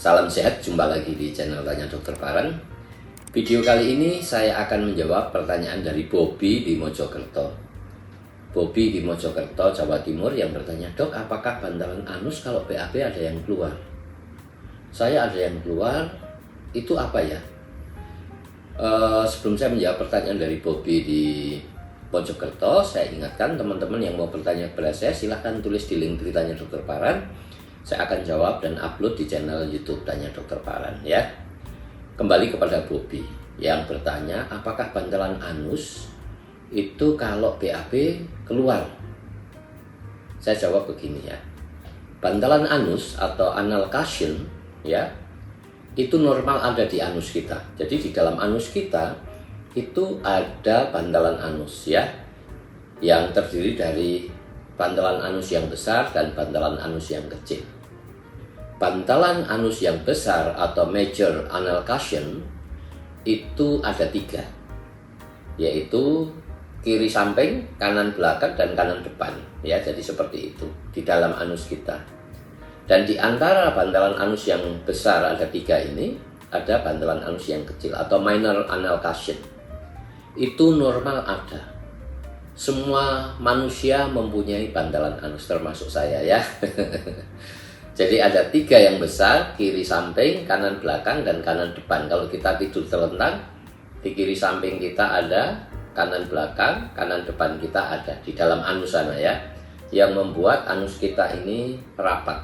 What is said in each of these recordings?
Salam sehat, jumpa lagi di channel Tanya Dokter Paran. Video kali ini saya akan menjawab pertanyaan dari Bobby di Mojokerto. Bobby di Mojokerto, Jawa Timur yang bertanya, "Dok, apakah bantalan anus kalau BAB ada yang keluar?" Saya ada yang keluar, itu apa ya? Sebelum saya menjawab pertanyaan dari Bobby di Mojokerto, saya ingatkan teman-teman yang mau bertanya kepada saya, silahkan tulis di link Tanya Dokter Paran. Saya akan jawab dan upload di channel YouTube Tanya Dokter Paran ya. Kembali kepada Bobby yang bertanya, apakah bantalan anus itu kalau BAB keluar? Saya jawab begini ya. Bantalan anus atau anal cushion ya, itu normal ada di anus kita. Jadi di dalam anus kita itu ada bantalan anus ya, yang terdiri dari bantalan anus yang besar dan bantalan anus yang kecil. Bantalan anus yang besar atau major anal cushion itu ada 3, yaitu kiri samping, kanan belakang, dan kanan depan ya. Jadi seperti itu di dalam anus kita. Dan di antara bantalan anus yang besar ada 3 ini, ada bantalan anus yang kecil atau minor anal cushion. Itu normal ada. Semua manusia mempunyai bantalan anus, termasuk saya ya. Jadi ada 3 yang besar, kiri samping, kanan belakang, dan kanan depan. Kalau kita tidur terlentang, di kiri samping kita ada, kanan belakang, kanan depan kita ada di dalam anus sana ya, yang membuat anus kita ini rapat.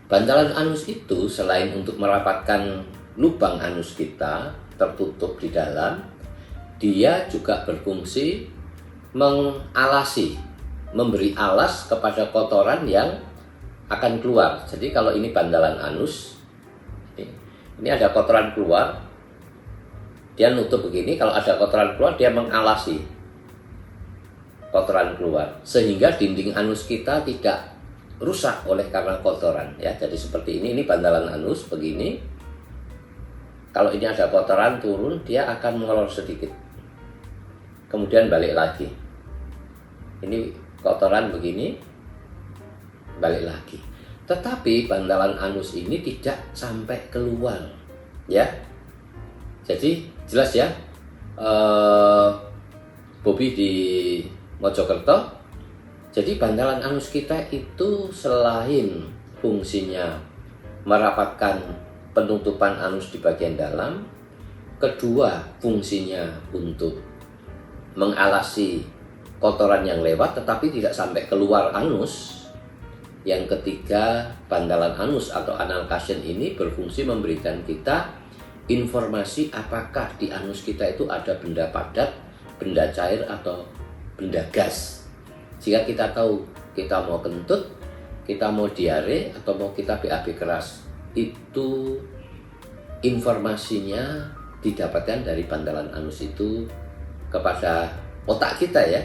Bantalan anus itu selain untuk merapatkan lubang anus kita tertutup di dalam, dia juga berfungsi mengalasi, memberi alas kepada kotoran yang akan keluar. Jadi kalau ini bantalan anus, ini ada kotoran keluar, dia nutup begini. Kalau ada kotoran keluar, dia mengalasi kotoran keluar, sehingga dinding anus kita tidak rusak oleh karena kotoran ya. Jadi seperti ini bantalan anus begini. Kalau ini ada kotoran turun, dia akan mengeluar sedikit, kemudian balik lagi. Ini kotoran begini, balik lagi. Tetapi bantalan anus ini tidak sampai keluar ya. Jadi jelas ya, Bobby di Mojokerto. Jadi bantalan anus kita itu selain fungsinya merapatkan penutupan anus di bagian dalam, kedua fungsinya untuk mengalasi kotoran yang lewat tetapi tidak sampai keluar anus. Yang ketiga, bantalan anus atau anal cushion ini berfungsi memberikan kita informasi apakah di anus kita itu ada benda padat, benda cair, atau benda gas. Jika kita tahu kita mau kentut, kita mau diare, atau mau kita BAB keras, itu informasinya didapatkan dari bantalan anus itu kepada otak kita ya.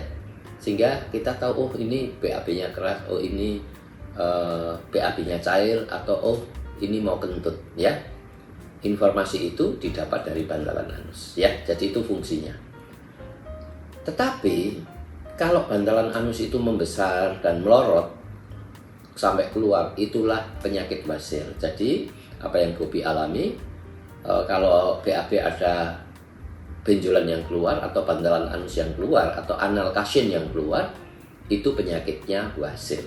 Sehingga kita tahu, oh ini BAB-nya keras, oh ini BAB-nya cair, atau oh ini mau kentut ya. Informasi itu didapat dari bantalan anus ya. Jadi itu fungsinya. Tetapi kalau bantalan anus itu membesar dan melorot sampai keluar, itulah penyakit wasir. Jadi apa yang Bobby alami, kalau BAB ada benjolan yang keluar atau bantalan anus yang keluar atau anal cushion yang keluar, itu penyakitnya wasir.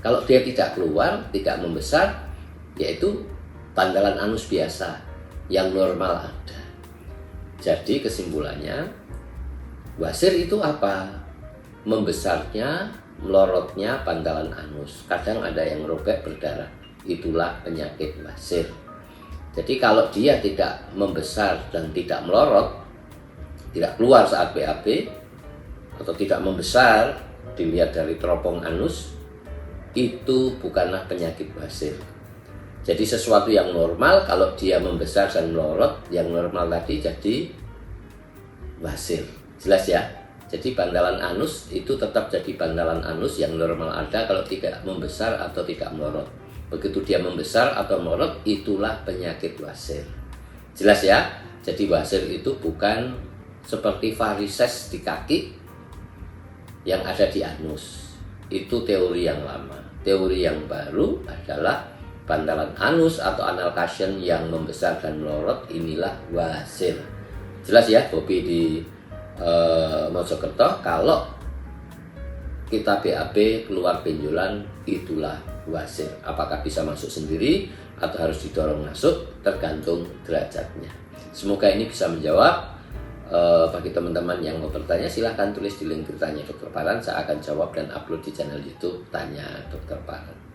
Kalau dia tidak keluar, tidak membesar, yaitu bantalan anus biasa yang normal ada. Jadi kesimpulannya, wasir itu apa? Membesarnya, melorotnya bantalan anus. Kadang ada yang robek berdarah. Itulah penyakit wasir. Jadi kalau dia tidak membesar dan tidak melorot, tidak keluar saat BAB, atau tidak membesar, dilihat dari teropong anus, itu bukanlah penyakit wasir. Jadi sesuatu yang normal, kalau dia membesar dan melorot, yang normal tadi jadi wasir. Jelas ya? Jadi bantalan anus itu tetap jadi bantalan anus yang normal ada kalau tidak membesar atau tidak melorot. Begitu dia membesar atau melorot, itulah penyakit wasir. Jelas ya? Jadi wasir itu bukan seperti varises di kaki yang ada di anus. Itu teori yang lama. Teori yang baru adalah bantalan anus atau anal cushion yang membesar dan melorot, inilah wasir. Jelas ya, Bobi di Mojokerto, kalau kita BAB keluar benjolan, itulah wasir. Apakah bisa masuk sendiri atau harus didorong masuk, tergantung derajatnya. Semoga ini bisa menjawab. Bagi teman-teman yang mau bertanya, silahkan tulis di link Tanya Dokter Paran. Saya akan jawab dan upload di channel YouTube Tanya Dokter Paran.